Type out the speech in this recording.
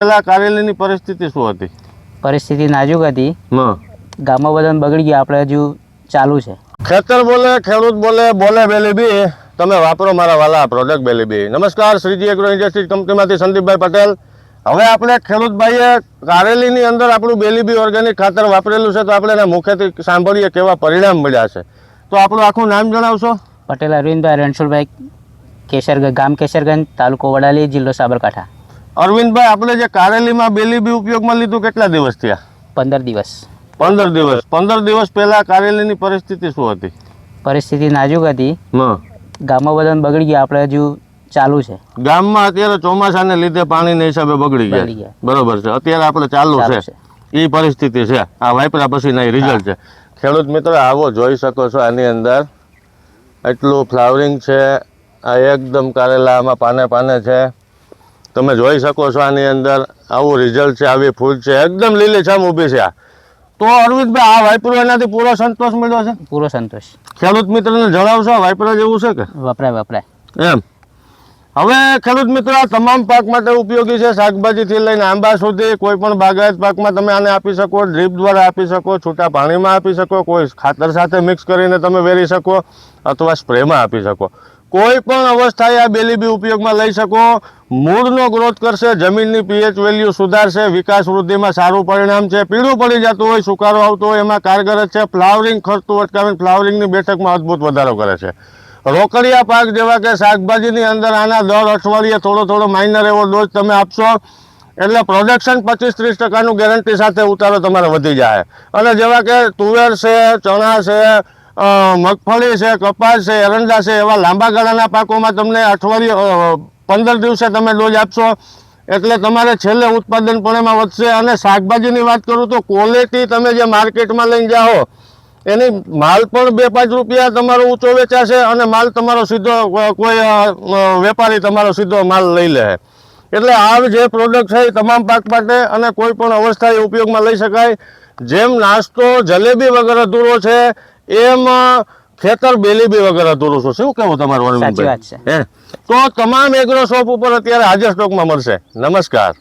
પેલા કારેલીની પરિસ્થિતિ શું હતી? પરિસ્થિતિ નાજુક હતી. હા, ગામમાં બધા બગડી ગયા, આપણે હજુ ચાલુ છે. ખેતર બોલે, ખેડૂત બોલે, બોલે બેલીબી. તમે વાપરો મારા વાલા પ્રોડક્ટ બેલીબી. નમસ્કાર, શ્રીજી એગ્રો ઇન્ડસ્ટ્રીઝ કંપનીમાંથી સંદીપભાઈ પટેલ. હવે આપણે ખેડૂતભાઈએ કારેલીની અંદર આપણું બેલીબી ઓર્ગેનિક ખાતર વાપરેલું છે, તો આપણે એના મુખેથી સાંભળીએ કેવા પરિણામ મળ્યા છે. તો આપણું આખું નામ જણાવશો? પટેલ અરવિંદભાઈ રણછોડભાઈ, કેશરગંજ, ગામ કેશરગંજ, તાલુકો વડાલી, જિલ્લો સાબરકાંઠા. અરવિંદભાઈ, આપણે જે કારેલીમાં બેલીબી ઉપયોગમાં લીધું કેટલા દિવસ થયા? 15 દિવસ. 15 દિવસ. 15 દિવસ પહેલા કારેલીની પરિસ્થિતિ શું હતી? પરિસ્થિતિ નાજુક હતી. હા, ગામમાં બધા બગડી ગયા, આપણે હજુ ચાલુ છે. ગામમાં અત્યારે ચોમાસાને લીધે પાણીના હિસાબે બગડી ગયા, બરોબર છે. અત્યારે આપણે ચાલુ છે એ પરિસ્થિતિ છે. આ વાપરા પછીના એ રિઝલ્ટ છે. ખેડૂત મિત્રો, આવો જોઈ શકો છો. આની અંદર એટલું ફ્લાવરિંગ છે. આ એકદમ કારેલા આમાં પાને પાને છે. તમે જોઈ શકો છો આની અંદર આવું રિઝલ્ટ છે, આવી ફૂલ છે, એકદમ લીલીછમ ઊભી છે. આ તો અરવિંદભાઈ, આ વાપરો એનાથી પૂરો સંતોષ મળ્યો છે? પૂરો સંતોષ. ખેડૂત મિત્રને જણાવશો વાપરા જેવું છે કે? વપરાય એમ. હવે ખેડૂત મિત્રો, આ તમામ પાક માટે ઉપયોગી છે. શાકભાજીથી લઈને આંબા સુધી કોઈ પણ બાગાયત પાકમાં તમે આને આપી શકો. ડ્રીપ દ્વારા આપી શકો, છૂટા પાણીમાં આપી શકો, કોઈ ખાતર સાથે મિક્સ કરીને તમે વેરી શકો, અથવા સ્પ્રેમાં આપી શકો. કોઈ પણ અવસ્થાએ આ બેલીબી ઉપયોગમાં લઈ શકો. મૂળનો ગ્રોથ કરશે, જમીનની પીએચ વેલ્યુ સુધારશે, વિકાસ વૃદ્ધિમાં સારું પરિણામ છે. પીળું પડી જતું હોય, સુકારો આવતો હોય, એમાં કારગર છે. ફ્લાવરિંગ ખર્ચતું અટકાવીને ફ્લાવરિંગની બેઠકમાં અદ્ભુત વધારો કરે છે. રોકડિયા પાક જેવા કે શાકભાજીની અંદર આના દર અઠવાડિયે થોડો માઇનર એવો ડોઝ તમે આપશો એટલે પ્રોડક્શન 25-30% ગેરંટી સાથે ઉતારો તમારે વધી જાય. અને જેવા કે તુવેર છે, ચણા છે, મગફળી છે, કપાસ છે, એરંડા છે, એવા લાંબા ગાળાના પાકોમાં તમને અઠવાડિયે 15 દિવસે તમે ડોઝ આપશો એટલે તમારે છેલ્લે ઉત્પાદન પણ એમાં વધશે. અને શાકભાજીની વાત કરું તો ક્વોલિટી તમે જે માર્કેટમાં લઈને જાઓ એની માલ પણ 2-5 રૂપિયા તમારો ઊંચો વેચાશે અને માલ તમારો સીધો કોઈ વેપારી તમારો સીધો માલ લઈ લે. એટલે આ જે પ્રોડક્ટ છે એ તમામ પાક માટે અને કોઈ પણ અવસ્થાએ ઉપયોગમાં લઈ શકાય. જેમ નાસ્તો જલેબી વગર અધૂરો છે, એમ ખેતર બેલીબી વગર અધૂરું છે. શું કહેવું તમારું? સાચી વાત છે. તો તમામ એગ્રો શોપ ઉપર અત્યારે હાજર સ્ટોકમાં મળશે. નમસ્કાર.